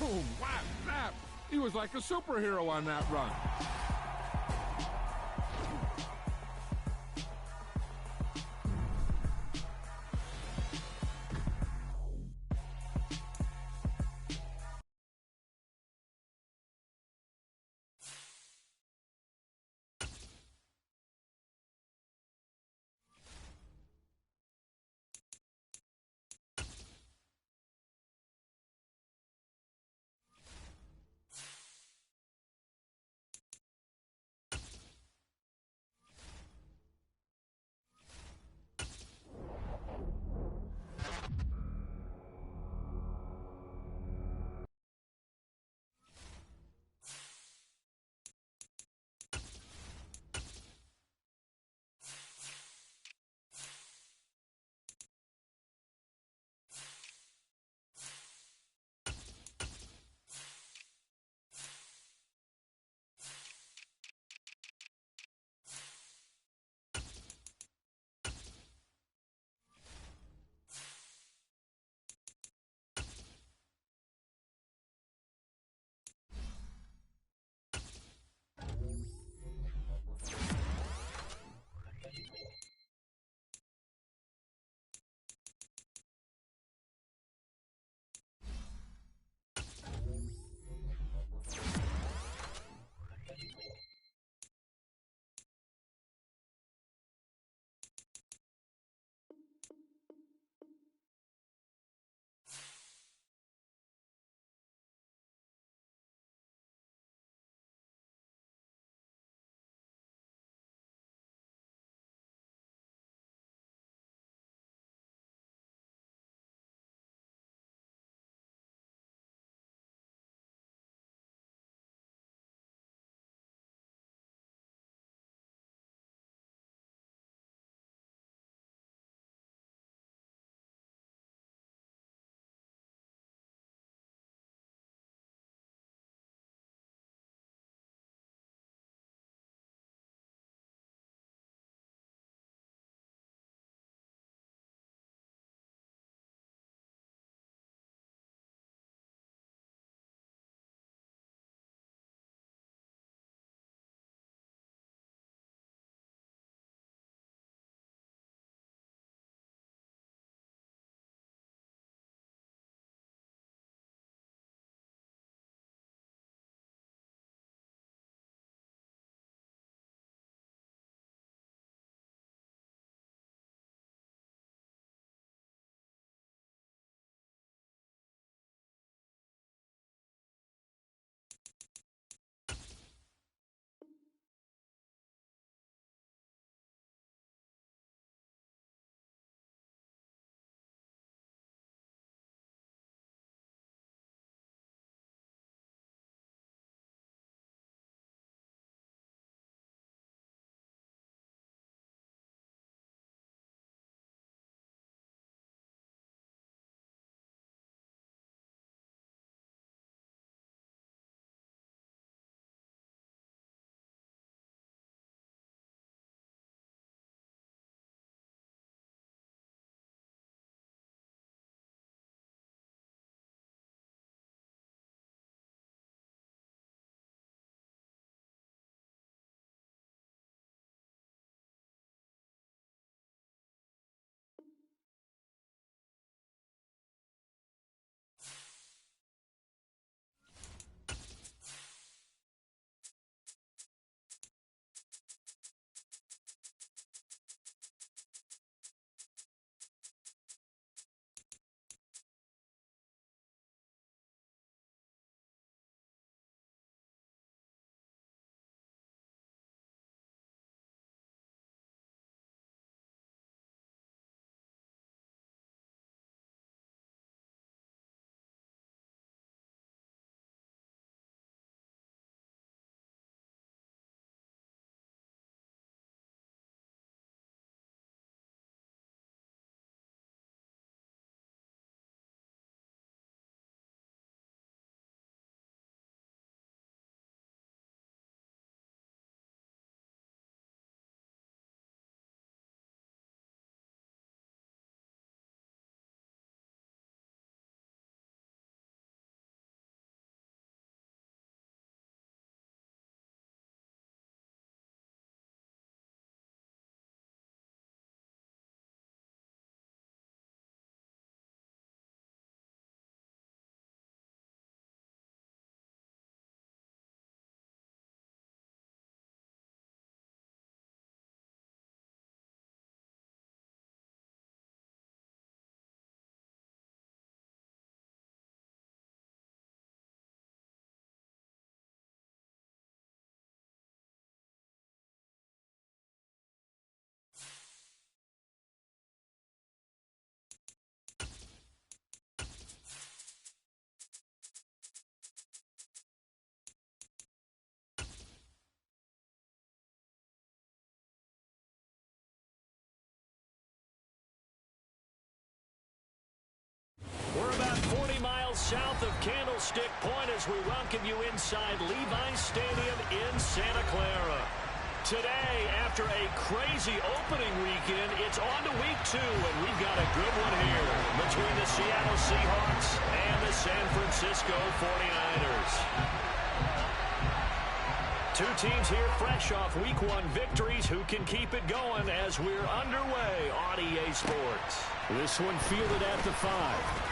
Boom! Whap! Snap! He was like a superhero on that run. Candlestick Point as we welcome you inside Levi's Stadium in Santa Clara. Today, after a crazy opening weekend, it's on to week 2, and we've got a good one here between the Seattle Seahawks and the San Francisco 49ers. Two teams here fresh off week 1 victories who can keep it going as we're underway on EA Sports. This one fielded at the 5.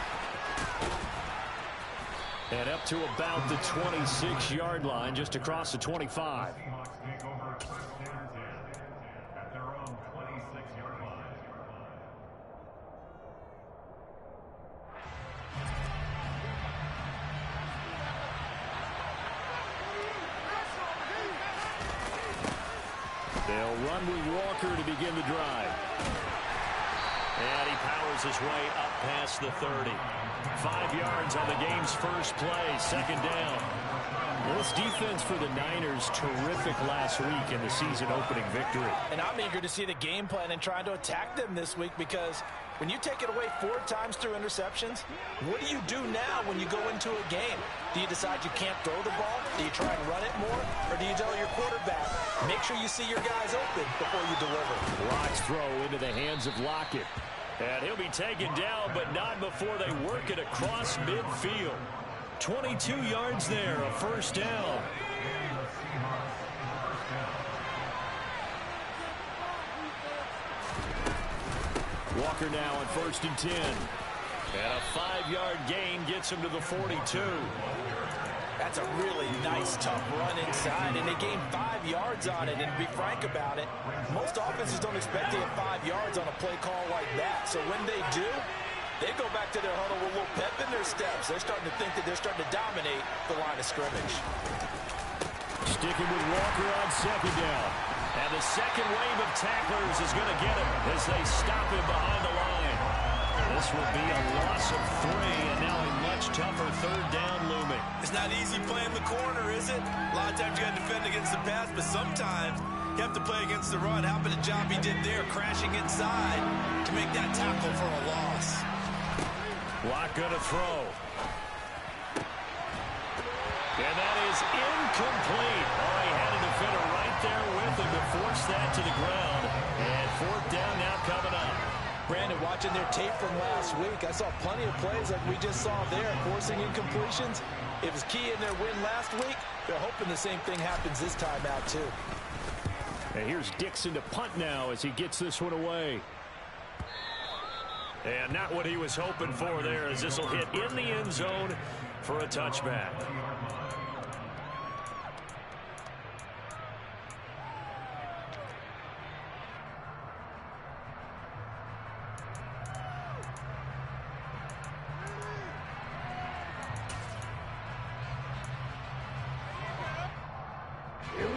And up to about the 26-yard line, just across the 25. They'll run with Walker to begin the drive. And he powers his way up past the 30. 5 yards on the game's first play, second down. This defense for the Niners, terrific last week in the season-opening victory. And I'm eager to see the game plan and trying to attack them this week, because when you take it away 4 times through interceptions, what do you do now when you go into a game? Do you decide you can't throw the ball? Do you try and run it more? Or do you tell your quarterback, make sure you see your guys open before you deliver? Locke's throw into the hands of Lockett. And he'll be taken down, but not before they work it across midfield. 22 yards there, a first down. Walker now on 1st and 10. And a 5-yard gain gets him to the 42. That's a really nice, tough run inside, and they gained 5 yards on it. And to be frank about it, most offenses don't expect to get 5 yards on a play call like that. So when they do, they go back to their huddle with a little pep in their steps. They're starting to think that they're starting to dominate the line of scrimmage. Sticking with Walker on second down. And the second wave of tacklers is going to get him as they stop him behind the line. This will be a loss of 3, and now a much tougher third down looming. It's not easy playing the corner, is it? A lot of times you got to defend against the pass, but sometimes you have to play against the run. How about the job he did there, crashing inside to make that tackle for a loss? Lock gonna throw. And that is incomplete. Oh, he had a defender right there with him to force that to the ground. And 4th down now coming up. Brandon, watching their tape from last week, I saw plenty of plays like we just saw there, forcing incompletions. It was key in their win last week. They're hoping the same thing happens this time out, too. And here's Dixon to punt now as he gets this one away. And not what he was hoping for there, as this will hit in the end zone for a touchback.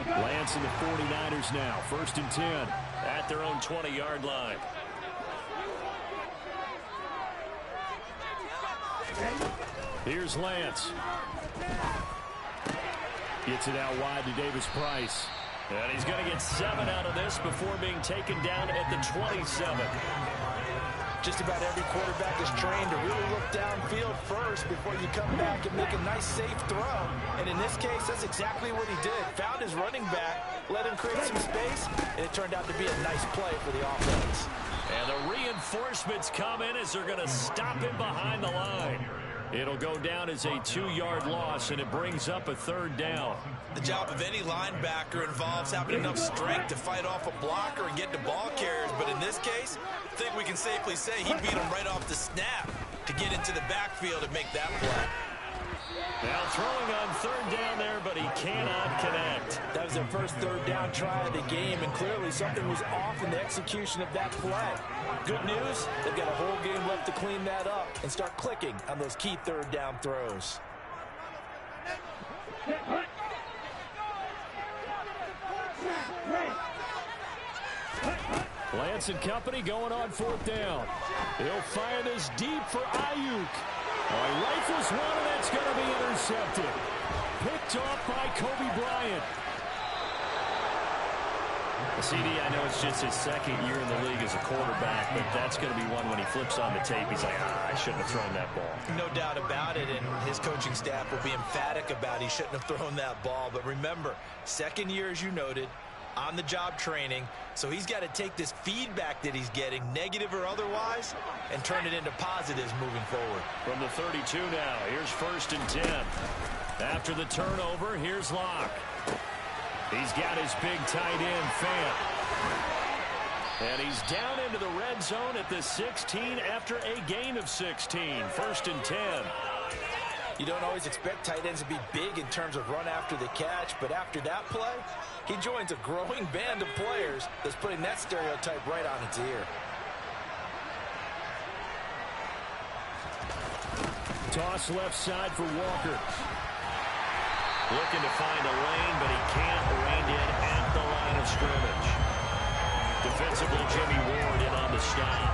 Lance and the 49ers now, 1st and 10 at their own 20-yard line. Here's Lance. Gets it out wide to Davis Price. And he's going to get 7 out of this before being taken down at the 27. Just about every quarterback is trained to really look downfield first before you come back and make a nice, safe throw. And in this case, that's exactly what he did. Found his running back, let him create some space, and it turned out to be a nice play for the offense. And the reinforcements come in as they're going to stop him behind the line. It'll go down as a 2-yard loss, and it brings up a 3rd down. The job of any linebacker involves having enough strength to fight off a blocker and get to ball carriers. But in this case, I think we can safely say he beat him right off the snap to get into the backfield and make that play. Now throwing on 3rd down there, but he cannot connect. That was their first 3rd down try of the game, and clearly something was off in the execution of that play. Good news, they've got a whole game left to clean that up and start clicking on those key 3rd down throws. Lance and company going on 4th down. He'll fire this deep for Ayuk. Oh, he rifles one, and that's going to be intercepted. Picked off by Kobe Bryant. CD, I know it's just his second year in the league as a quarterback, but that's going to be one when he flips on the tape. He's like, I shouldn't have thrown that ball. No doubt about it, and his coaching staff will be emphatic about he shouldn't have thrown that ball. But remember, second year, as you noted, on-the-job training, so he's got to take this feedback that he's getting, negative or otherwise, and turn it into positives moving forward. From the 32 now, here's 1st and 10. After the turnover, here's Locke. He's got his big tight end, Fant. And he's down into the red zone at the 16 after a gain of 16. 1st and 10. You don't always expect tight ends to be big in terms of run after the catch, but after that play, he joins a growing band of players that's putting that stereotype right on its ear. Toss left side for Walker. Looking to find a lane, but he can't. Reined in at the line of scrimmage. Defensively, Jimmy Ward in on the stop.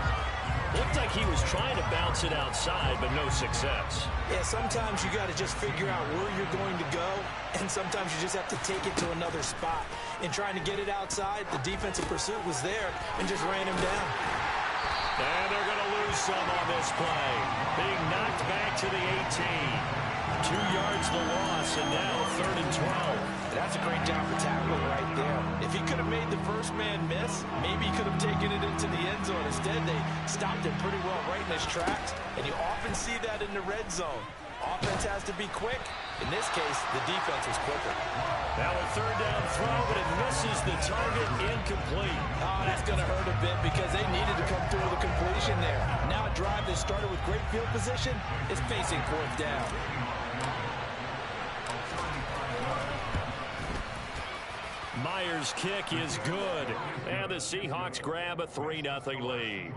Looked like he was trying to bounce it outside, but no success. Yeah, sometimes you got to just figure out where you're going to go, and sometimes you just have to take it to another spot. In trying to get it outside, the defensive pursuit was there and just ran him down. And they're going to lose some on this play. Being knocked back to the 18. 2 yards the loss, and now 3rd and 12. That's a great job for tackling right there. If he could have made the first man miss, maybe he could have taken it into the end zone. Instead, they stopped him pretty well right in his tracks, and you often see that in the red zone. Offense has to be quick. In this case, the defense was quicker. Now a 3rd down throw, but it misses the target, incomplete. Oh, that's going to hurt a bit because they needed to come through with a completion there. Now a drive that started with great field position is facing 4th down. Myers' kick is good, and the Seahawks grab a 3-0 lead.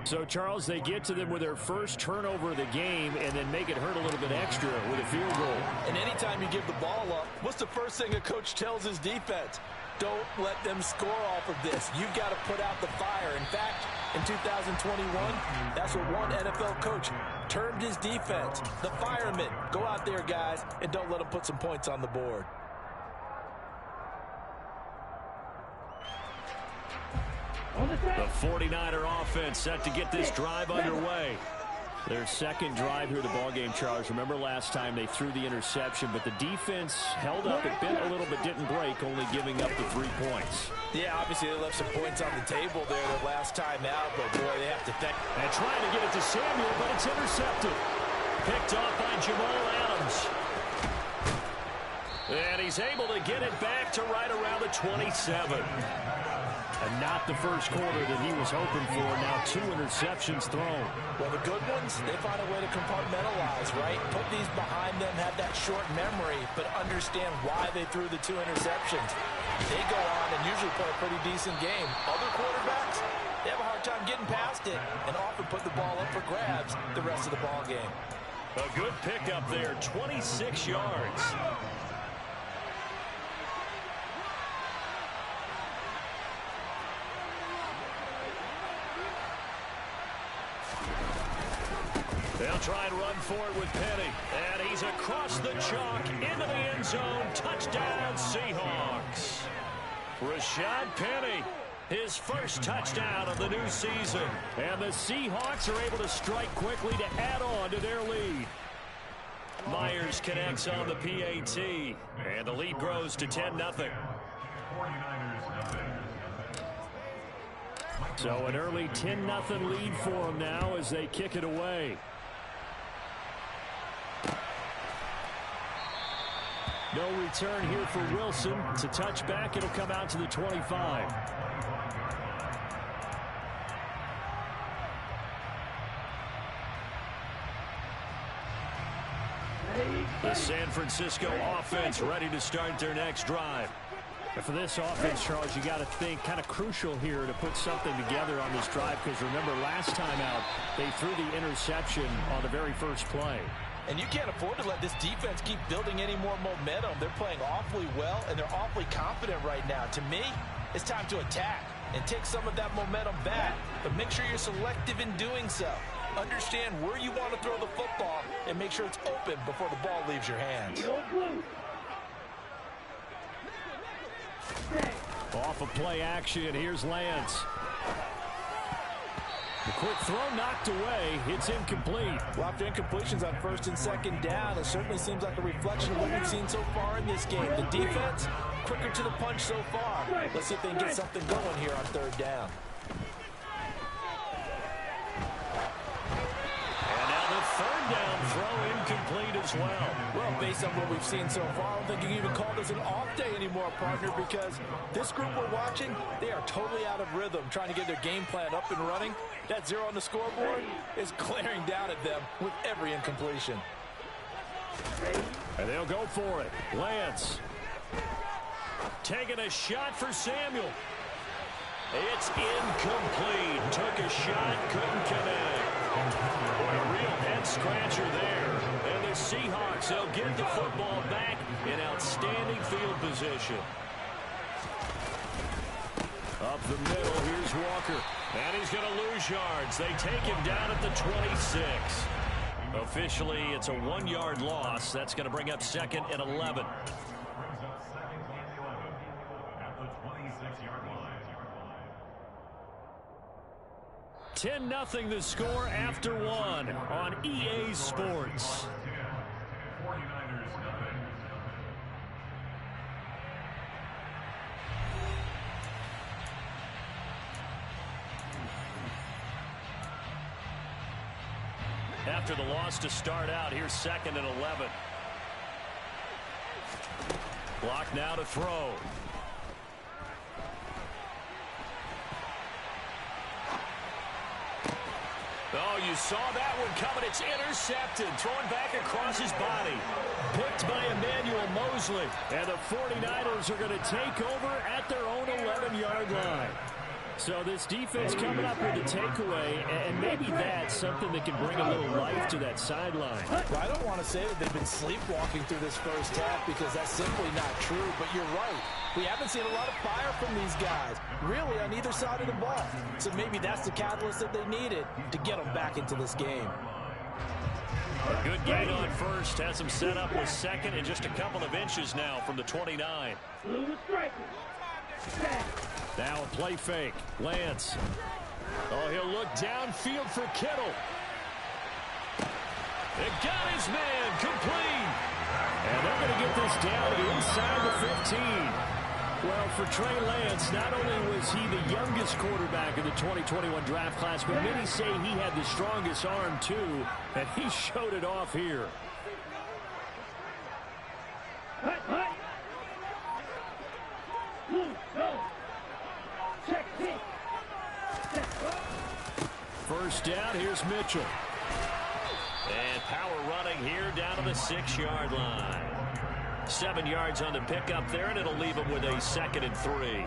So, Charles, they get to them with their first turnover of the game and then make it hurt a little bit extra with a field goal. And anytime you give the ball up, what's the first thing a coach tells his defense? Don't let them score off of this. You've got to put out the fire. In fact, in 2021, that's what one NFL coach termed his defense. The firemen. Go out there, guys, and don't let them put some points on the board. The 49er offense set to get this drive underway. Their second drive here, the ballgame, Charles. Remember last time they threw the interception, but the defense held up. It bent a little but didn't break, only giving up the 3 points. Yeah, obviously they left some points on the table there the last time out, but boy, they have to thank. And trying to get it to Samuel, but it's intercepted. Picked off by Jamal Adams. And he's able to get it back to right around the 27. And not the first quarter that he was hoping for. Now 2 interceptions thrown. Well, the good ones, they find a way to compartmentalize, right? Put these behind them, have that short memory, but understand why they threw the 2 interceptions. They go on and usually play a pretty decent game. Other quarterbacks, they have a hard time getting past it and often put the ball up for grabs the rest of the ball game. A good pickup there, 26 yards. They'll try and run for it with Penny. And he's across the chalk into the end zone. Touchdown, Seahawks. Rashad Penny, his first touchdown of the new season. And the Seahawks are able to strike quickly to add on to their lead. Myers connects on the PAT. And the lead grows to 10-0. So an early 10-0 lead for them now as they kick it away. No return here for Wilson. It's a touchback. It'll come out to the 25. The San Francisco offense ready to start their next drive. And for this offense, Charles, you got to think kind of crucial here to put something together on this drive, because remember last time out they threw the interception on the very first play. And you can't afford to let this defense keep building any more momentum. They're playing awfully well, and they're awfully confident right now. To me, it's time to attack and take some of that momentum back, but make sure you're selective in doing so. Understand where you want to throw the football and make sure it's open before the ball leaves your hands. Off of play action, here's Lance. The quick throw knocked away. It's incomplete. Well, after incompletions on first and second down, it certainly seems like a reflection of what we've seen so far in this game. The defense, quicker to the punch so far. Let's see if they can get something going here on third down. And now the third down throw incomplete as well. Well, based on what we've seen so far, I don't think you can even call this an off day anymore, partner, because this group we're watching, they are totally out of rhythm, trying to get their game plan up and running. That 0 on the scoreboard is glaring down at them with every incompletion. And they'll go for it. Lance taking a shot for Samuel. It's incomplete. Took a shot, couldn't connect. Boy, a real head-scratcher there. And the Seahawks, they'll get the football back in outstanding field position. Up the middle, here's Walker. And he's going to lose yards. They take him down at the 26. Officially, it's a 1-yard loss. That's going to bring up 2nd and 11. 10-0 the score after 1 on EA Sports. After the loss to start out, here's 2nd and 11. Block now to throw. Oh, you saw that one coming. It's intercepted. Thrown back across his body. Picked by Emmanuel Mosley. And the 49ers are going to take over at their own 11-yard line. So this defense coming up with a takeaway, and maybe that's something that can bring a little life to that sideline. Well, I don't want to say that they've been sleepwalking through this first half because that's simply not true, but you're right. We haven't seen a lot of fire from these guys, really, on either side of the ball. So maybe that's the catalyst that they needed to get them back into this game. A good gain on first. Has them set up with 2nd and just a couple of inches now from the 29. Now a play fake. Lance. Oh, he'll look downfield for Kittle. It got his man complete. And they're going to get this down inside the 15. Well, for Trey Lance, not only was he the youngest quarterback in the 2021 draft class, but many say he had the strongest arm, too, and he showed it off here. First down, here's Mitchell. And power running here down to the 6-yard line. 7 yards on the pickup there, and it'll leave him with a 2nd and 3.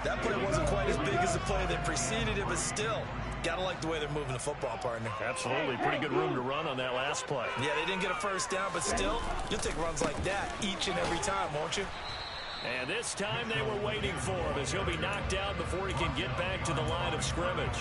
That play wasn't quite as big as the play that preceded it, but still, gotta like the way they're moving the football, partner. Absolutely. Pretty good room to run on that last play. Yeah, they didn't get a first down, but still, you'll take runs like that each and every time, won't you? And this time they were waiting for him as he'll be knocked out before he can get back to the line of scrimmage.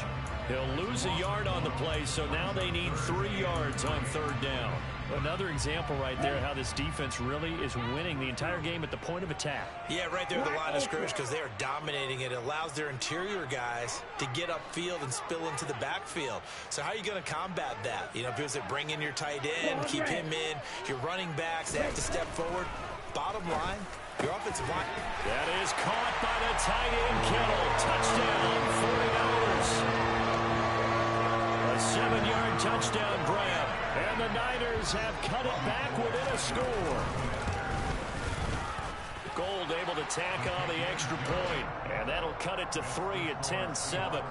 He'll lose a yard on the play, so now they need 3 yards on 3rd down. Another example right there how this defense really is winning the entire game at the point of attack. Yeah, right there at the line of scrimmage because they are dominating it. It allows their interior guys to get upfield and spill into the backfield. So how are you going to combat that? You know, because they bring in your tight end, keep him in, your running backs, they have to step forward. Bottom line, your offensive line. That is caught by the tight end, Kittle. Touchdown, 49ers. A 7-yard touchdown grab. And the Niners have cut it back within a score. Gold able to tack on the extra point. And that'll cut it to 3 at 10-7.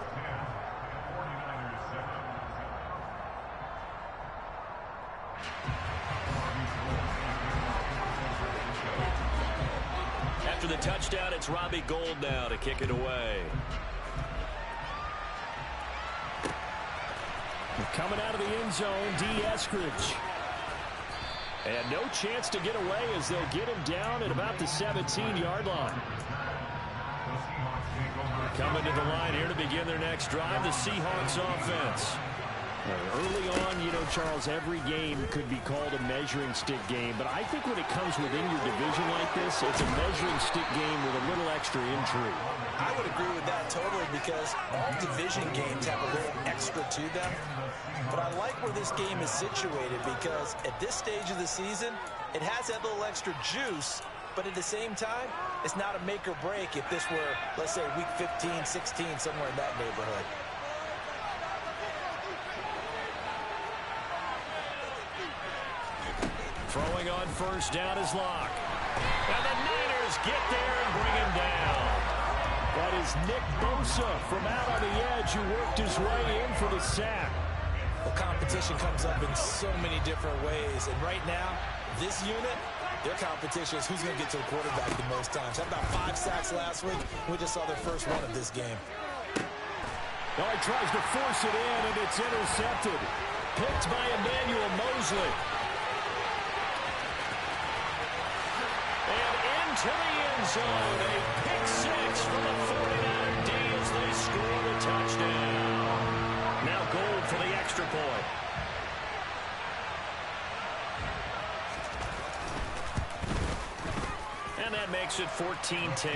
After the touchdown, it's Robbie Gould now to kick it away. Coming out of the end zone, D. Eskridge. And no chance to get away as they'll get him down at about the 17-yard line. Coming to the line here to begin their next drive, the Seahawks offense. Early on, Charles, every game could be called a measuring stick game, but I think when it comes within your division like this, it's a measuring stick game with a little extra intrigue. I would agree with that totally, because all division games have a little extra to them. But I like where this game is situated, because at this stage of the season, it has that little extra juice, but at the same time, it's not a make or break if this were, let's say, week 15, 16, somewhere in that neighborhood. Throwing on first down is Locke. And the Niners get there and bring him down. That is Nick Bosa from out on the edge who worked his way in for the sack. Well, competition comes up in so many different ways. And right now, this unit, their competition is who's going to get to the quarterback the most times. Had about 5 sacks last week. We just saw their first one of this game. Now he tries to force it in, and it's intercepted. Picked by Emmanuel Mosley. To the end zone, a pick 6 from the 49er D as they score the touchdown. Now goal for the extra point. And that makes it 14-10.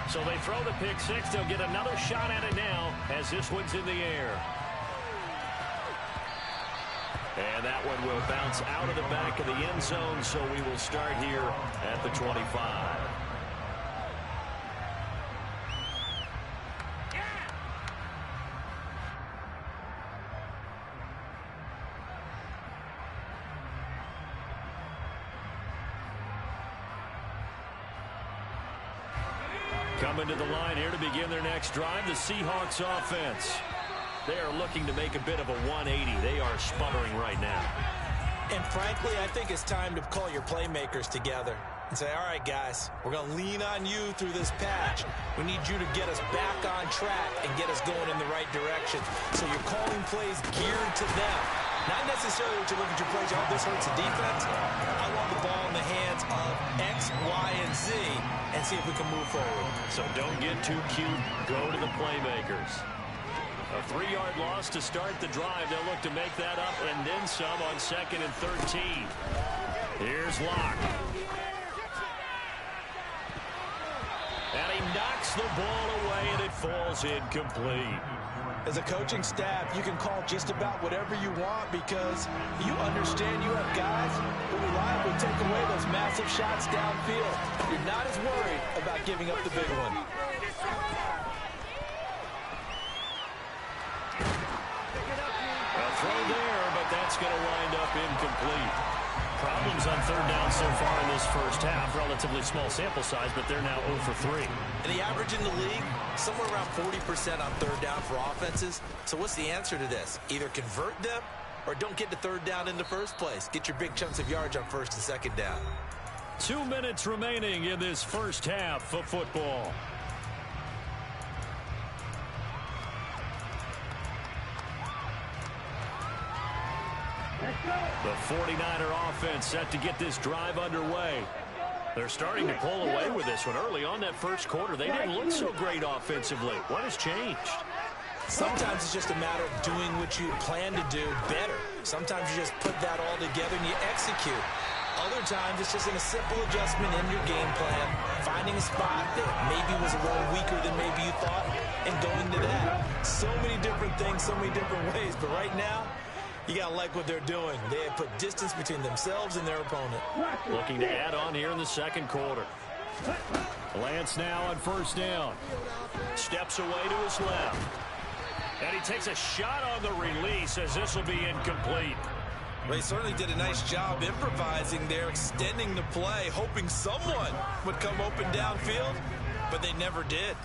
So they throw the pick 6. They'll get another shot at it now as this one's in the air. And that one will bounce out of the back of the end zone, so we will start here at the 25. Coming to the line here to begin their next drive, the Seahawks offense. They are looking to make a bit of a 180. They are sputtering right now. And frankly, I think it's time to call your playmakers together and say, all right, guys, we're going to lean on you through this patch. We need you to get us back on track and get us going in the right direction. So you're calling plays geared to them. Not necessarily what you look at your plays, oh, this hurts the defense. I want the ball in the hands of X, Y, and Z and see if we can move forward. So don't get too cute. Go to the playmakers. A 3-yard loss to start the drive. They'll look to make that up and then some on 2nd and 13. Here's Locke. And he knocks the ball away, and it falls incomplete. As a coaching staff, you can call just about whatever you want because you understand you have guys who reliably take away those massive shots downfield. You're not as worried about giving up the big one. A throw there, but that's going to wind up incomplete. Problems on 3rd down so far in this first half. Relatively small sample size, but they're now 0 for 3. And the average in the league, somewhere around 40% on 3rd down for offenses. So what's the answer to this? Either convert them or don't get to 3rd down in the first place. Get your big chunks of yards on 1st and 2nd down. 2 minutes remaining in this first half of football. The 49er offense set to get this drive underway. They're starting to pull away with this one. Early on that first quarter, they didn't look so great offensively. What has changed? Sometimes it's just a matter of doing what you plan to do better. Sometimes you just put that all together and you execute. Other times it's just in a simple adjustment in your game plan, finding a spot that maybe was a little weaker than maybe you thought, and going to that. So many different things, so many different ways. But right now, you got to like what they're doing. They have put distance between themselves and their opponent. Looking to add on here in the second quarter. Lance now on 1st down. Steps away to his left. And he takes a shot on the release as this will be incomplete. They certainly did a nice job improvising there, extending the play, hoping someone would come open downfield, but they never did.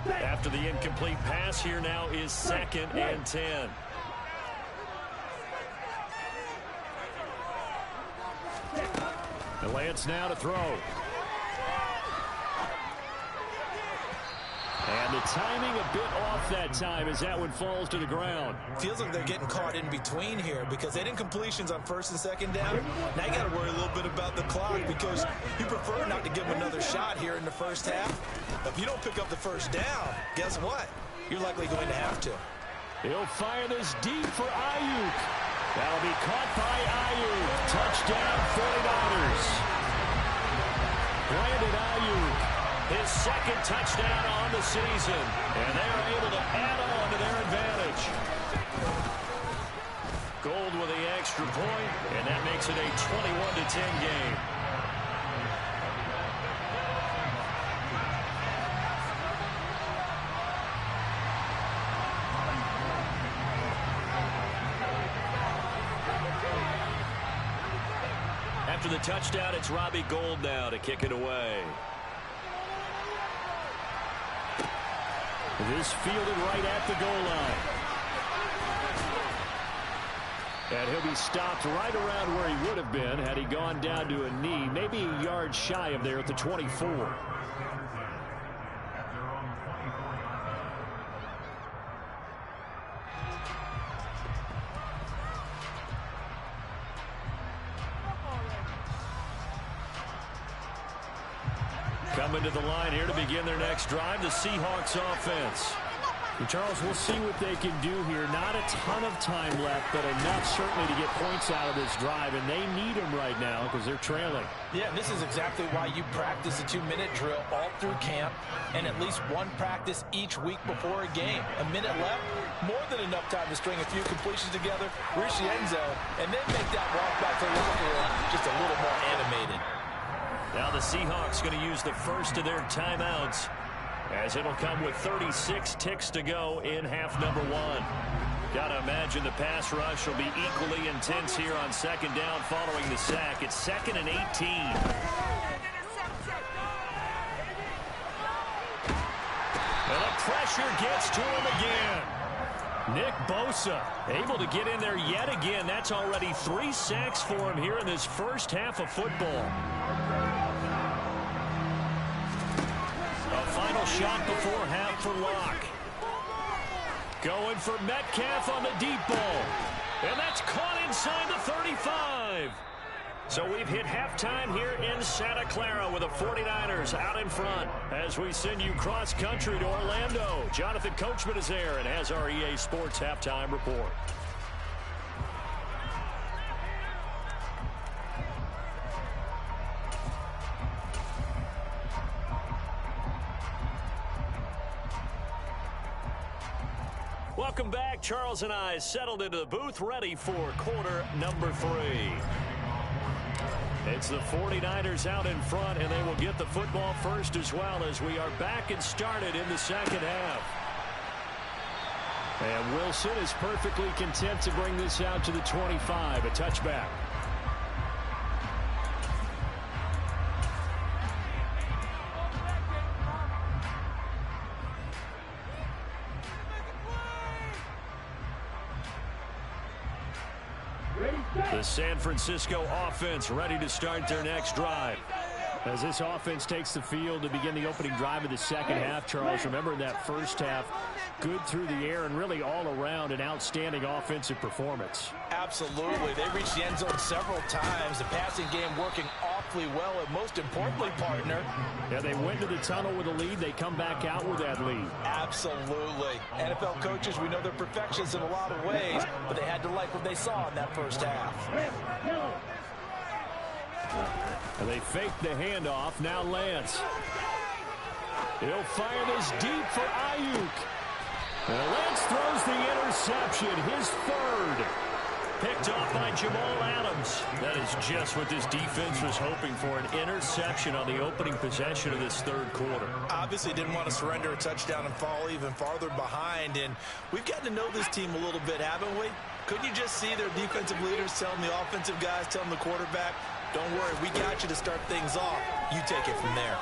After the incomplete pass, here now is 2nd and 10. And Lance now to throw. And the timing a bit off that time as that one falls to the ground. Feels like they're getting caught in between here because they didn't completions on first and second down. Now you got to worry a little bit about the clock because you prefer not to give them another shot here in the first half. If you don't pick up the first down, guess what? You're likely going to have to. He'll fire this deep for Ayuk. That'll be caught by Ayuk. Touchdown 49ers. Brandon Ayuk. His second touchdown on the season. And they are able to add on to their advantage. Gold with the extra point, and that makes it a 21-10 game. After the touchdown, it's Robbie Gould now to kick it away. This fielded right at the goal line. And he'll be stopped right around where he would have been had he gone down to a knee, maybe a yard shy of there at the 24. Coming to the line here to begin their next drive, the Seahawks offense. And Charles, we'll see what they can do here. Not a ton of time left, but enough certainly to get points out of this drive, and they need them right now because they're trailing. Yeah, this is exactly why you practice a 2-minute drill all through camp and at least one practice each week before a game. A minute left, more than enough time to string a few completions together, reach the end zone, and then make that walk back to the locker room just a little more animated. Now the Seahawks going to use the first of their timeouts as it'll come with 36 ticks to go in half number one. Got to imagine the pass rush will be equally intense here on second down following the sack. It's 2nd and 18. And the pressure gets to him again. Nick Bosa able to get in there yet again. That's already 3 sacks for him here in this first half of football. A final shot before half for Locke. Going for Metcalf on the deep ball. And that's caught inside the 35. So we've hit halftime here in Santa Clara with the 49ers out in front as we send you cross-country to Orlando. Jonathan Coachman is there and has our EA Sports halftime report. Welcome back. Charles and I settled into the booth ready for quarter number 3. It's the 49ers out in front, and they will get the football first as well as we are back and started in the second half. And Wilson is perfectly content to bring this out to the 25, a touchback. The San Francisco offense ready to start their next drive. As this offense takes the field to begin the opening drive of the second half, Charles, remember in that first half, good through the air and really all around an outstanding offensive performance. Absolutely. They reached the end zone several times. The passing game working awfully well, and most importantly, partner. Yeah, they went to the tunnel with a lead. They come back out with that lead. Absolutely. NFL coaches, we know they're perfectionists in a lot of ways, but they had to like what they saw in that first half. And they fake the handoff. Now Lance. He'll fire this deep for Ayuk. And Lance throws the interception, his third. Picked off by Jamal Adams. That is just what this defense was hoping for, an interception on the opening possession of this third quarter. Obviously didn't want to surrender a touchdown and fall even farther behind. And we've gotten to know this team a little bit, haven't we? Couldn't you just see their defensive leaders telling the offensive guys, telling the quarterback, don't worry, we got you to start things off. You take it from there.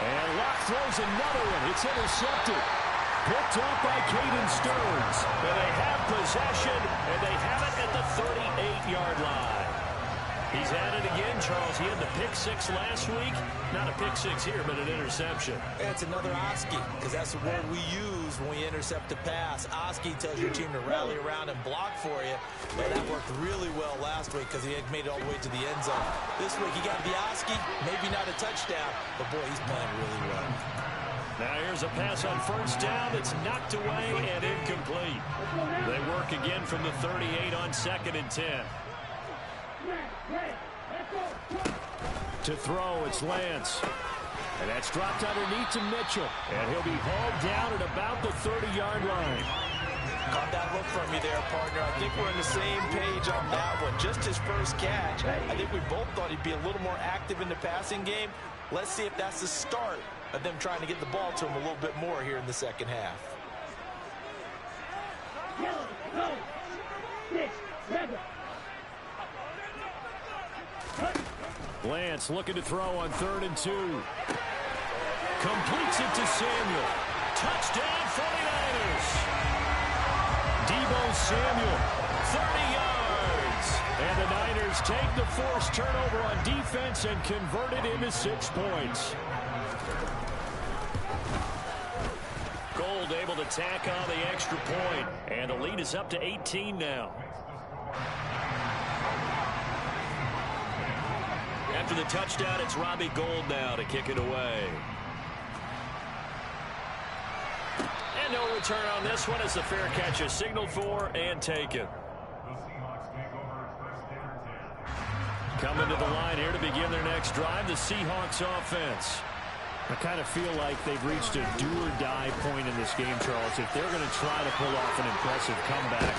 And Locke throws another one. It's intercepted. Picked up by Caden Stearns. And they have possession, and they have it at the 38-yard line. He's at it again, Charles. He had the pick six last week. Not a pick six here, but an interception. It's another Oski, because that's the word we use when we intercept a pass. Oski tells your team to rally around and block for you. Well, that worked really well last week because he had made it all the way to the end zone. This week he got the Oski, maybe not a touchdown, but boy, he's playing really well. Now here's a pass on first down that's knocked away and incomplete. They work again from the 38 on 2nd and 10. To throw, it's Lance. And that's dropped underneath to Mitchell. And he'll be hauled down at about the 30-yard line. Caught that look from you there, partner. I think we're on the same page on that one. Just his first catch. I think we both thought he'd be a little more active in the passing game. Let's see if that's the start of them trying to get the ball to him a little bit more here in the second half. Lance looking to throw on 3rd and 2. Completes it to Samuel. Touchdown 49ers. Deebo Samuel, 30 yards. And the Niners take the forced turnover on defense and convert it into 6 points. Gold able to tack on the extra point. And the lead is up to 18 now. After the touchdown, it's Robbie Gould now to kick it away. And no return on this one as the fair catch is signaled for and taken. Coming to the line here to begin their next drive, the Seahawks offense. I kind of feel like they've reached a do-or-die point in this game, Charles. If they're going to try to pull off an impressive comeback,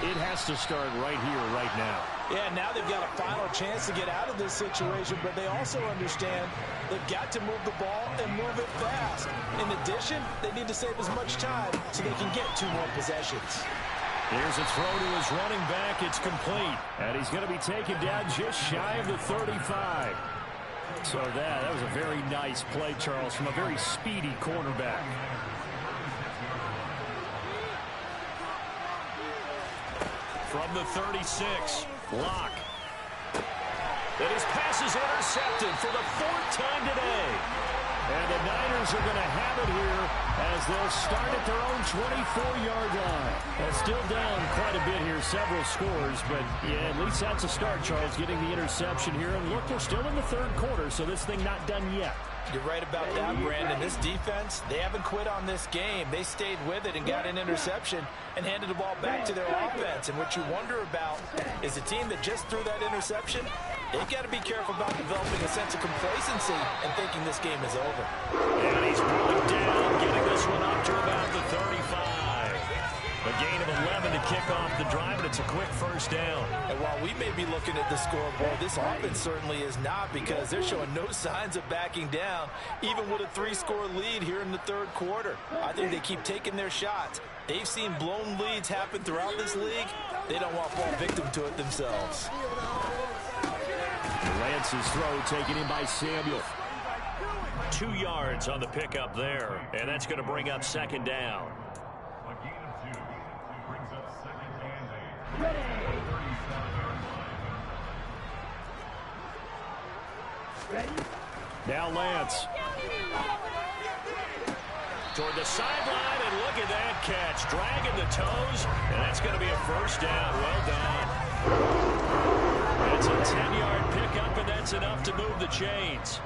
it has to start right here, right now. Yeah, now they've got a final chance to get out of this situation, but they also understand they've got to move the ball and move it fast. In addition, they need to save as much time so they can get 2 more possessions. Here's a throw to his running back. It's complete. And he's going to be taken down just shy of the 35. So that was a very nice play, Charles, from a very speedy cornerback. From the 36, Locke. And his pass is intercepted for the 4th time today. And the Niners are going to have it here as they'll start at their own 24-yard line. Well, still down quite a bit here, several scores, but yeah, at least that's a start, Charles, getting the interception here. And look, we're still in the 3rd quarter, so this thing not done yet. You're right about that, Brandon. This defense, they haven't quit on this game. They stayed with it and got an interception and handed the ball back to their offense. And what you wonder about is a team that just threw that interception, they've got to be careful about developing a sense of complacency and thinking this game is over. And he's brought down, getting this one up to about the 35. A gain of 11 to kick off the drive, and it's a quick first down. And while we may be looking at the scoreboard, this offense certainly is not, because they're showing no signs of backing down, even with a 3-score lead here in the 3rd quarter. I think they keep taking their shots. They've seen blown leads happen throughout this league. They don't want to fall victim to it themselves. Lance's throw taken in by Samuel. 2 yards on the pickup there, and that's going to bring up 2nd down. Now Lance. Toward the sideline, and look at that catch. Dragging the toes, and that's going to be a first down. Well done. That's a 10-yard pickup, and that's enough to move the chains.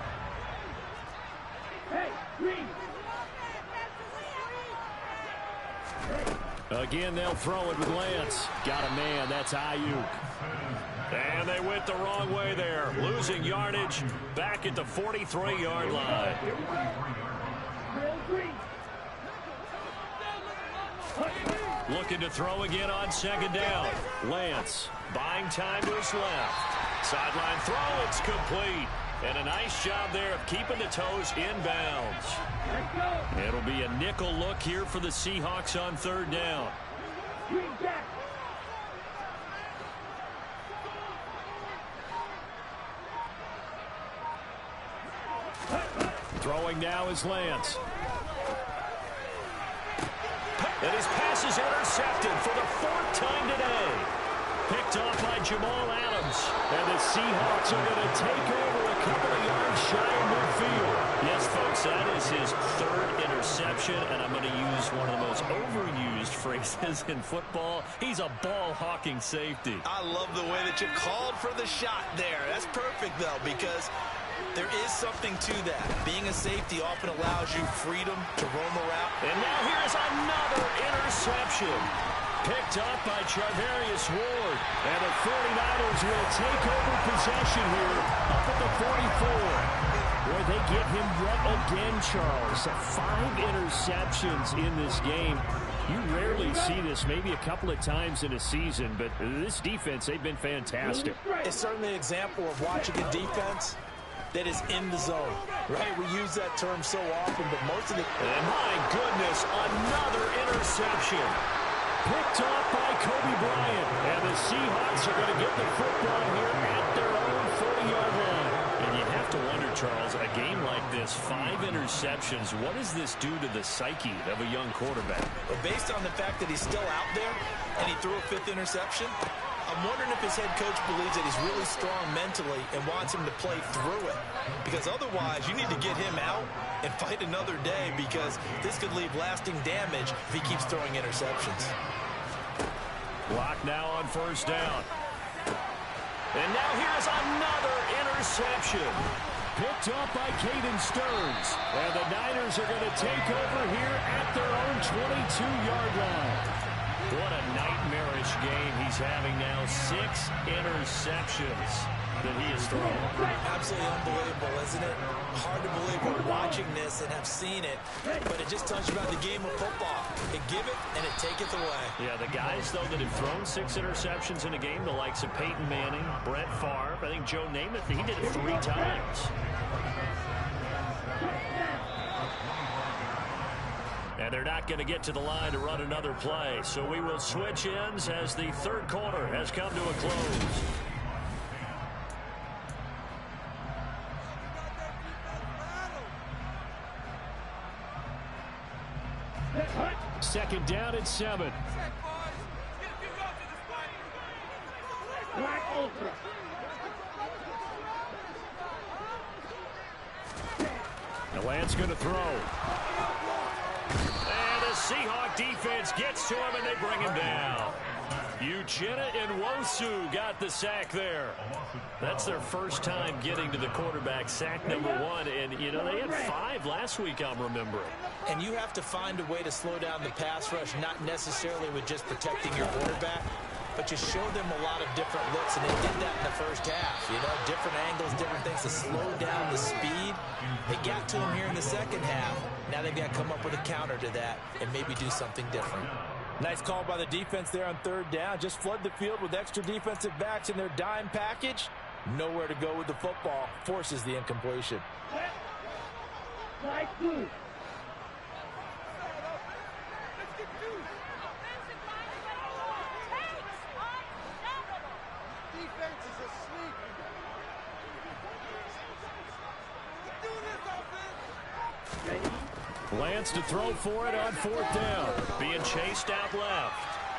Again, they'll throw it with Lance. Got a man. That's Ayuk. And they went the wrong way there. Losing yardage back at the 43-yard line. Looking to throw again on 2nd down. Lance buying time to his left. Sideline throw. It's complete. And a nice job there of keeping the toes inbounds. It'll be a nickel look here for the Seahawks on 3rd down. Throwing now is Lance. And his pass is intercepted for the 4th time today. Picked off by Jamal Adams. And the Seahawks are going to take over a couple of yards shy of midfield. Yes, folks, that is his 3rd interception, and I'm going to use one of the most overused phrases in football. He's a ball-hawking safety. I love the way that you called for the shot there. That's perfect, though, because there is something to that. Being a safety often allows you freedom to roam around. And now here's another interception. Picked up by Charvarius Ward. And the 49ers will take over possession here up at the 44. Boy, they get him yet again, Charles. 5 interceptions in this game. You rarely see this, maybe a couple of times in a season, but this defense, they've been fantastic. It's certainly an example of watching a defense that is in the zone, right? We use that term so often, but most of the... And my goodness, another interception. Picked off by Kobe Bryant. And the Seahawks are going to get the football here at their own 40-yard line. And you have to wonder, Charles, a game like this, 5 interceptions, what does this do to the psyche of a young quarterback? Well, based on the fact that he's still out there and he threw a 5th interception, I'm wondering if his head coach believes that he's really strong mentally and wants him to play through it. Because otherwise, you need to get him out and fight another day, because this could leave lasting damage if he keeps throwing interceptions. Block now on 1st down. And now here's another interception. Picked up by Caden Stearns. And the Niners are going to take over here at their own 22-yard line. What a nightmarish game he's having now. 6 interceptions that he has thrown. Absolutely unbelievable, isn't it? Hard to believe we're watching this and have seen it, but it just tells you about the game of football. It give it and it taketh away. Yeah, the guys, though, that have thrown 6 interceptions in a game, the likes of Peyton Manning, Brett Favre, I think Joe Namath, he did it 3 times. And they're not going to get to the line to run another play. So we will switch ends as the 3rd quarter has come to a close. Second down and 7. Now Lance going to throw. And the Seahawk defense gets to him, and they bring him down. Uchenna Nwosu got the sack there. That's their first time getting to the quarterback, sack number 1. And, you know, they had 5 last week, I'm remembering. And you have to find a way to slow down the pass rush, not necessarily with just protecting your quarterback, but you show them a lot of different looks, and they did that in the first half. You know, different angles, different things to slow down the speed. They got to him here in the second half. Now they've got to come up with a counter to that and maybe do something different. Nice call by the defense there on 3rd down. Just flood the field with extra defensive backs in their dime package. Nowhere to go with the football. Forces the incompletion. Lance to throw for it on 4th down. Being chased out left.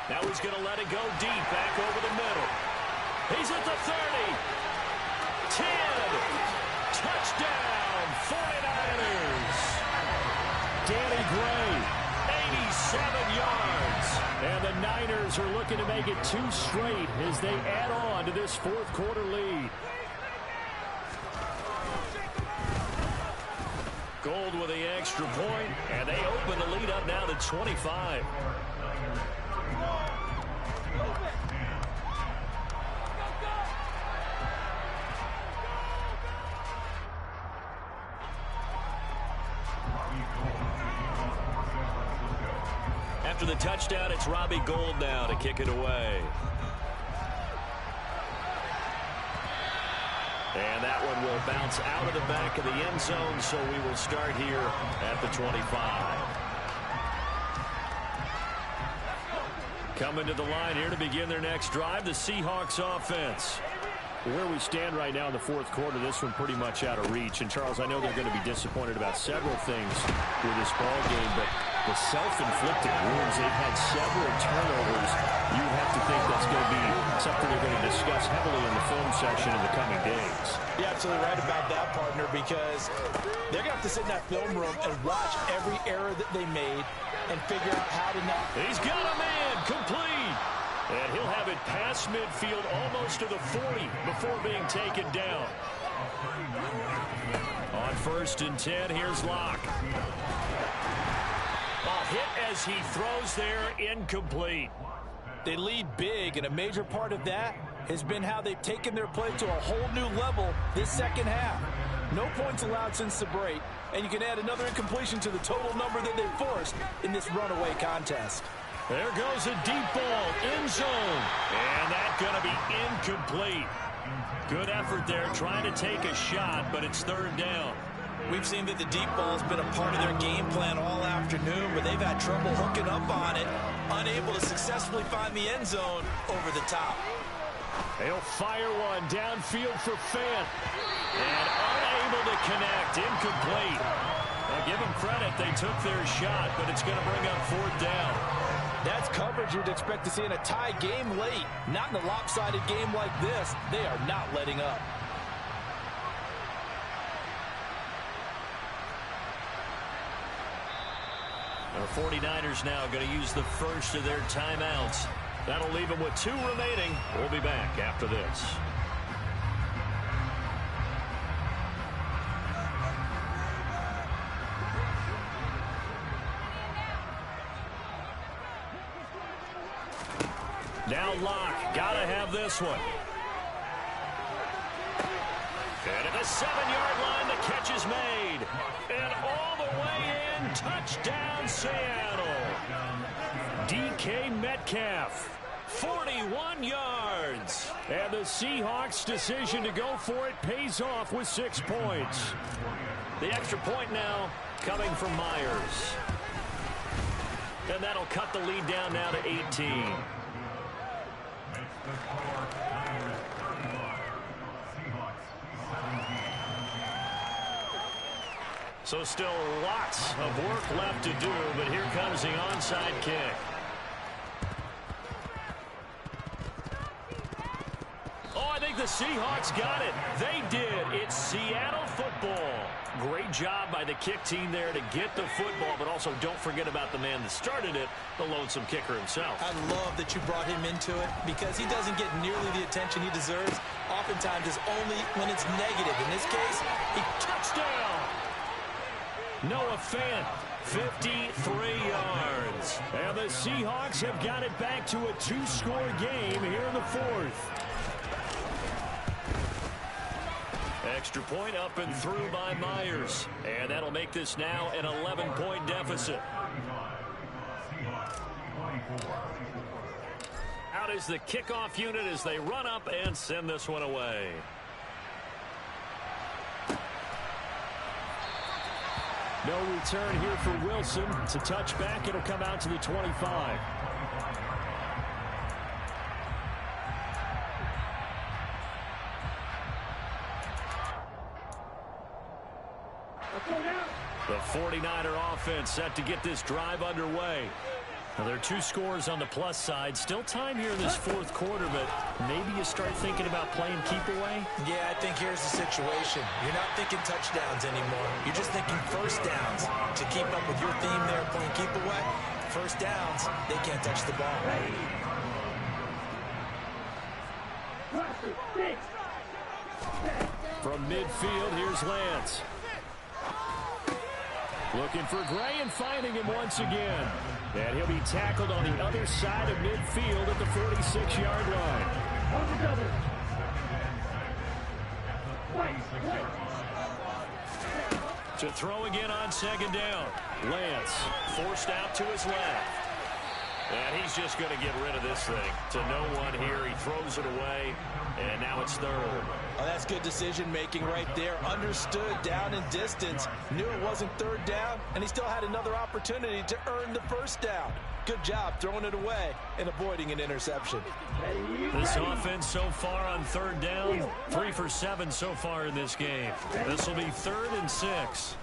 Now he's going to let it go deep, back over the middle. He's at the 30. 10. Touchdown, 49ers. Danny Gray, 87 yards. And the Niners are looking to make it 2 straight as they add on to this 4th quarter lead. Gold with the extra point, and they open the lead up now to 25. After the touchdown, it's Robbie Gould now to kick it away. And that one will bounce out of the back of the end zone, so we will start here at the 25. Coming to the line here to begin their next drive, the Seahawks offense. Where we stand right now in the 4th quarter, this one pretty much out of reach. And, Charles, I know they're going to be disappointed about several things with this ball game, but the self-inflicted wounds. They've had several turnovers. You have to think that's going to be something they're going to discuss heavily in the film section in the coming days. You're absolutely right about that, partner, because they're going to have to sit in that film room and watch every error that they made and figure out how to not. He's got a man complete. And he'll have it past midfield almost to the 40 before being taken down. On 1st and 10, here's Locke. A hit as he throws there, incomplete. They lead big, and a major part of that has been how they've taken their play to a whole new level this second half. No points allowed since the break, and you can add another incompletion to the total number that they forced in this runaway contest. There goes a deep ball, end zone, and that's going to be incomplete. Good effort there, trying to take a shot, but it's 3rd down. We've seen that the deep ball has been a part of their game plan all afternoon, but they've had trouble hooking up on it, unable to successfully find the end zone over the top. They'll fire one downfield for Fant, and unable to connect, incomplete. Now give them credit, they took their shot, but it's going to bring up 4th down. That's coverage you'd expect to see in a tie game late. Not in a lopsided game like this. They are not letting up. The 49ers now going to use the first of their timeouts. That'll leave them with 2 remaining. We'll be back after this. Now Locke, gotta have this one. And at the 7-yard line, the catch is made. And all the way in, touchdown Seattle. DK Metcalf, 41 yards. And the Seahawks' decision to go for it pays off with 6 points. The extra point now coming from Myers. And that'll cut the lead down now to 18. So still lots of work left to do, but here comes the onside kick. Oh, I think the Seahawks got it. They did. It's Seattle football. Great job by the kick team there to get the football, but also don't forget about the man that started it, the lonesome kicker himself. I love that you brought him into it because he doesn't get nearly the attention he deserves. Oftentimes it's only when it's negative. In this case, he touchdown. Noah Fant, 53 yards. And the Seahawks have got it back to a 2-score game here in the 4th. Extra point up and through by Myers. And that'll make this now an 11-point deficit. Out is the kickoff unit as they run up and send this one away. No return here for Wilson. It's a touchback. It'll come out to the 25. The 49er offense set to get this drive underway. Now, there are 2 scores on the plus side. Still time here in this 4th quarter, but maybe you start thinking about playing keep away? Yeah, I think here's the situation. You're not thinking touchdowns anymore. You're just thinking first downs. To keep up with your theme there, playing keep away, first downs, they can't touch the ball. From midfield, here's Lance. Looking for Gray and finding him once again. And he'll be tackled on the other side of midfield at the 46-yard line. To throw again on 2nd down. Lance forced out to his left. And he's just going to get rid of this thing. To no one here. He throws it away. And now it's 3rd. Oh, that's good decision-making right there. Understood down and distance. Knew it wasn't 3rd down, and he still had another opportunity to earn the first down. Good job throwing it away and avoiding an interception. This offense so far on 3rd down, 3 for 7 so far in this game. This will be 3rd and 6.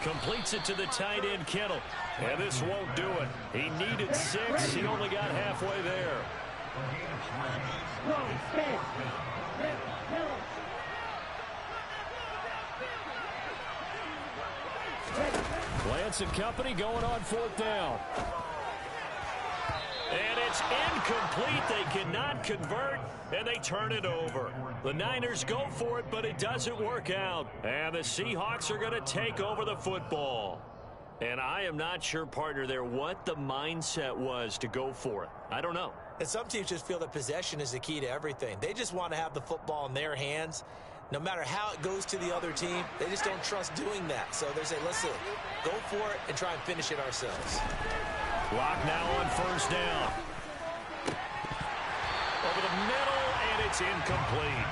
Completes it to the tight end, Kittle. And this won't do it. He needed 6. He only got halfway there. Lance and company going on 4th down. And it's incomplete. They cannot convert, and they turn it over. The Niners go for it, but it doesn't work out. And the Seahawks are going to take over the football. And I am not sure, partner, there what the mindset was to go for it. I don't know. And some teams just feel that possession is the key to everything. They just want to have the football in their hands. No matter how it goes to the other team, they just don't trust doing that. So they say, listen, go for it and try and finish it ourselves. Lock now on 1st down. Over the middle, and it's incomplete.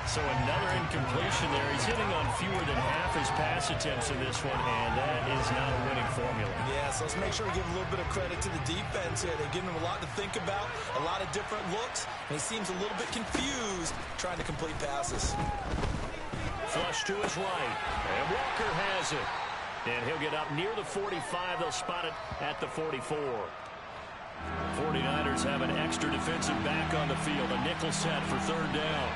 So another incompletion there. He's hitting on fewer than half his pass attempts in this one, and that is not a winning formula. Yeah, so let's make sure we give a little bit of credit to the defense here. They've given him a lot to think about, a lot of different looks, and he seems a little bit confused trying to complete passes. Flush to his right, and Walker has it. And he'll get up near the 45. They'll spot it at the 44. 49ers have an extra defensive back on the field. A nickel set for 3rd down.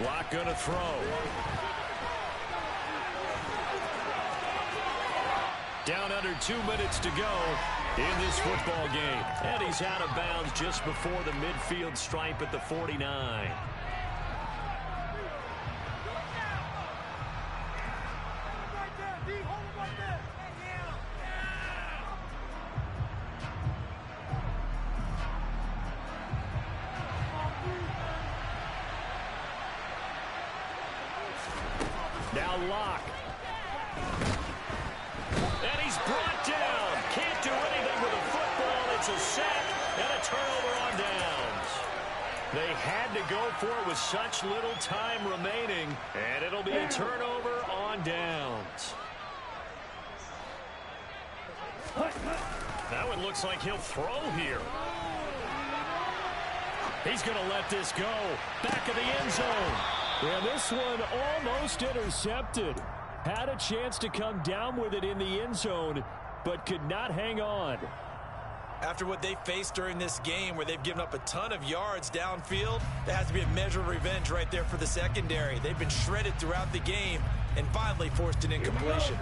Lock going to throw. Down under 2 minutes to go in this football game. And he's out of bounds just before the midfield stripe at the 49. Now Lock. And he's brought down. Can't do anything with a football. It's a sack and a turnover on downs. They had to go for it with such little time remaining, and it'll be a turnover on downs. That one looks like he'll throw here. He's going to let this go. Back of the end zone. And this one almost intercepted. Had a chance to come down with it in the end zone, but could not hang on. After what they faced during this game where they've given up a ton of yards downfield, there has to be a measure of revenge right there for the secondary. They've been shredded throughout the game and finally forced an incompletion.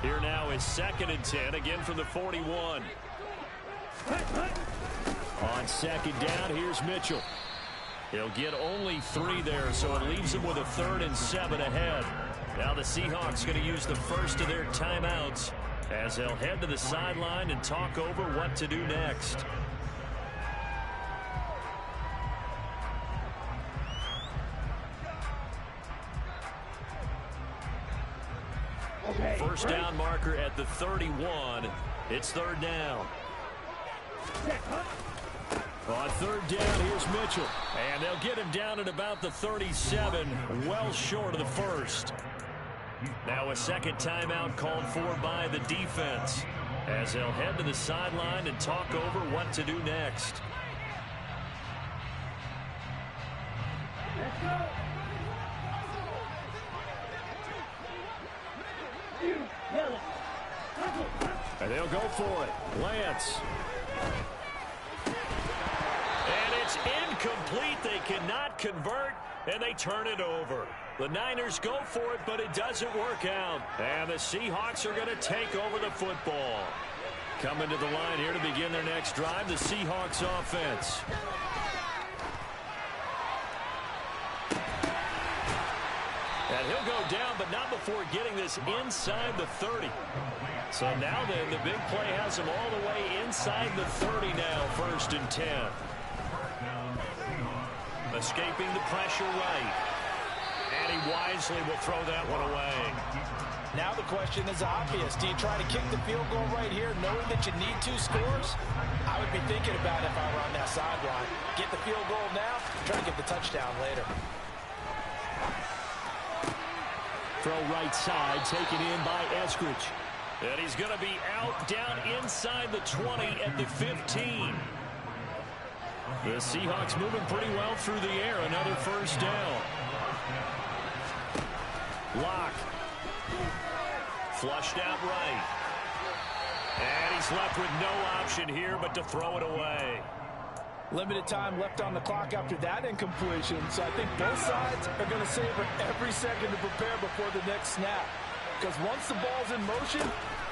Here now is 2nd and 10, again from the 41. On 2nd down, here's Mitchell. He'll get only 3 there, so it leaves him with a 3rd and 7 ahead. Now the Seahawks going to use the first of their timeouts as they'll head to the sideline and talk over what to do next. First down marker at the 31. It's 3rd down. On 3rd down, here's Mitchell. And they'll get him down at about the 37, well short of the first. Now a 2nd timeout called for by the defense as they'll head to the sideline and talk over what to do next. And they'll go for it. Lance. And it's incomplete. They cannot convert, and they turn it over. The Niners go for it, but it doesn't work out. And the Seahawks are going to take over the football. Coming to the line here to begin their next drive, the Seahawks offense. And he'll go down, but not before getting this inside the 30. So now then, the big play has him all the way inside the 30 now, 1st and 10. Escaping the pressure right. And he wisely will throw that one away. Now the question is obvious. Do you try to kick the field goal right here knowing that you need 2 scores? I would be thinking about it if I were on that sideline. Get the field goal now, try to get the touchdown later. Throw right side, taken in by Eskridge. And he's going to be out down inside the 20 at the 15. The Seahawks moving pretty well through the air. Another first down. Lock. Flushed out right. And he's left with no option here but to throw it away. Limited time left on the clock after that incompletion, so I think both sides are going to savor every second to prepare before the next snap. Because once the ball's in motion,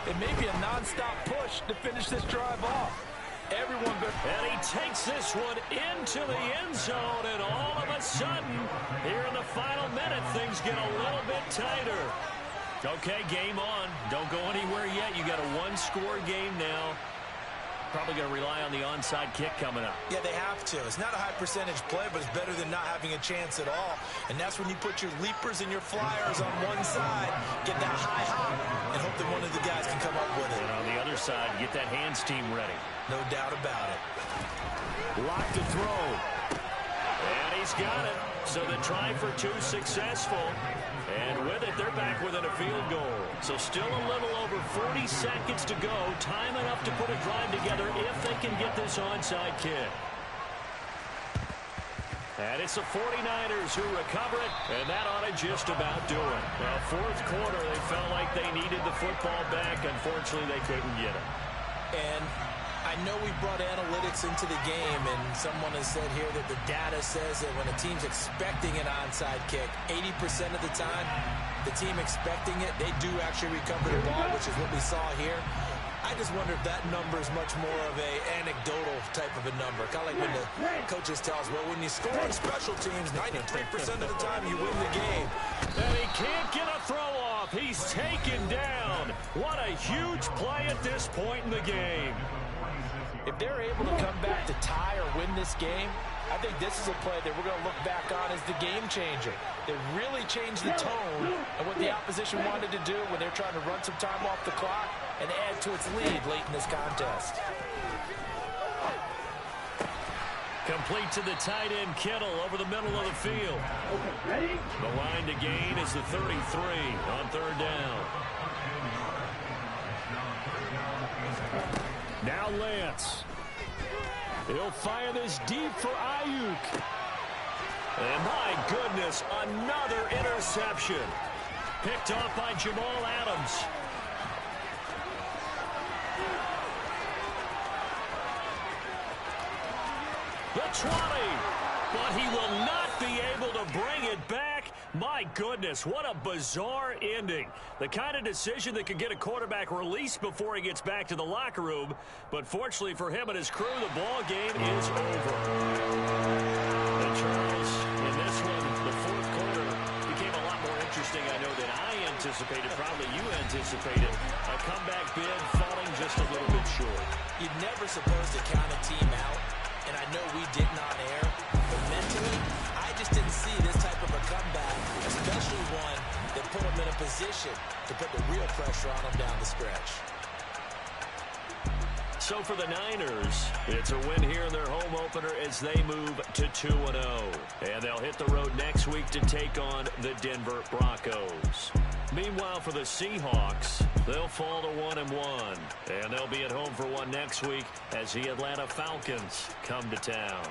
it may be a non-stop push to finish this drive off. And he takes this one into the end zone, and all of a sudden, here in the final minute, things get a little bit tighter. Okay, game on. Don't go anywhere yet. You got a one-score game now. Probably going to rely on the onside kick coming up. Yeah, they have to. It's not a high percentage play, but it's better than not having a chance at all. And that's when you put your leapers and your flyers on one side, get that high hop, and hope that one of the guys can come up with it. And on the other side, get that hands team ready. No doubt about it. Locked to throw. And he's got it. So the try for two successful. And with it, they're back within a field goal. So still a little over 40 seconds to go. Time enough to put a drive together if they can get this onside kick. And it's the 49ers who recover it, and that ought to just about do it. Well, fourth quarter, they felt like they needed the football back. Unfortunately, they couldn't get it. And I know we brought analytics into the game, and someone has said here that the data says that when a team's expecting an onside kick, 80% of the time, the team expecting it, they do actually recover the ball, which is what we saw here. I just wonder if that number is much more of a anecdotal type of a number. Kind of like when the coaches tell us, well, when you score on special teams, 93% of the time you win the game. And he can't get a throw off. He's taken down. What a huge play at this point in the game. If they're able to come back to tie or win this game, I think this is a play that we're going to look back on as the game changer. They really changed the tone and what the opposition wanted to do when they're trying to run some time off the clock and add to its lead late in this contest. Complete to the tight end, Kittle, over the middle of the field. The line to gain is the 33 on third down. Now Lance. He'll fire this deep for Ayuk. And my goodness, another interception. Picked off by Jamal Adams. The 20. But he will not be able to bring it back. My goodness, what a bizarre ending. The kind of decision that could get a quarterback released before he gets back to the locker room. But fortunately for him and his crew, the ball game is over. And Charles, in this one, the fourth quarter became a lot more interesting, I know, than I anticipated. Probably you anticipated. A comeback bid falling just a little bit short. You're never supposed to count a team out. And I know we didn't on air, but mentally, I just didn't see this type of a comeback, especially one that put them in a position to put the real pressure on them down the stretch. So for the Niners, it's a win here in their home opener as they move to 2-0. And they'll hit the road next week to take on the Denver Broncos. Meanwhile, for the Seahawks, they'll fall to 1-1. And they'll be at home for one next week as the Atlanta Falcons come to town.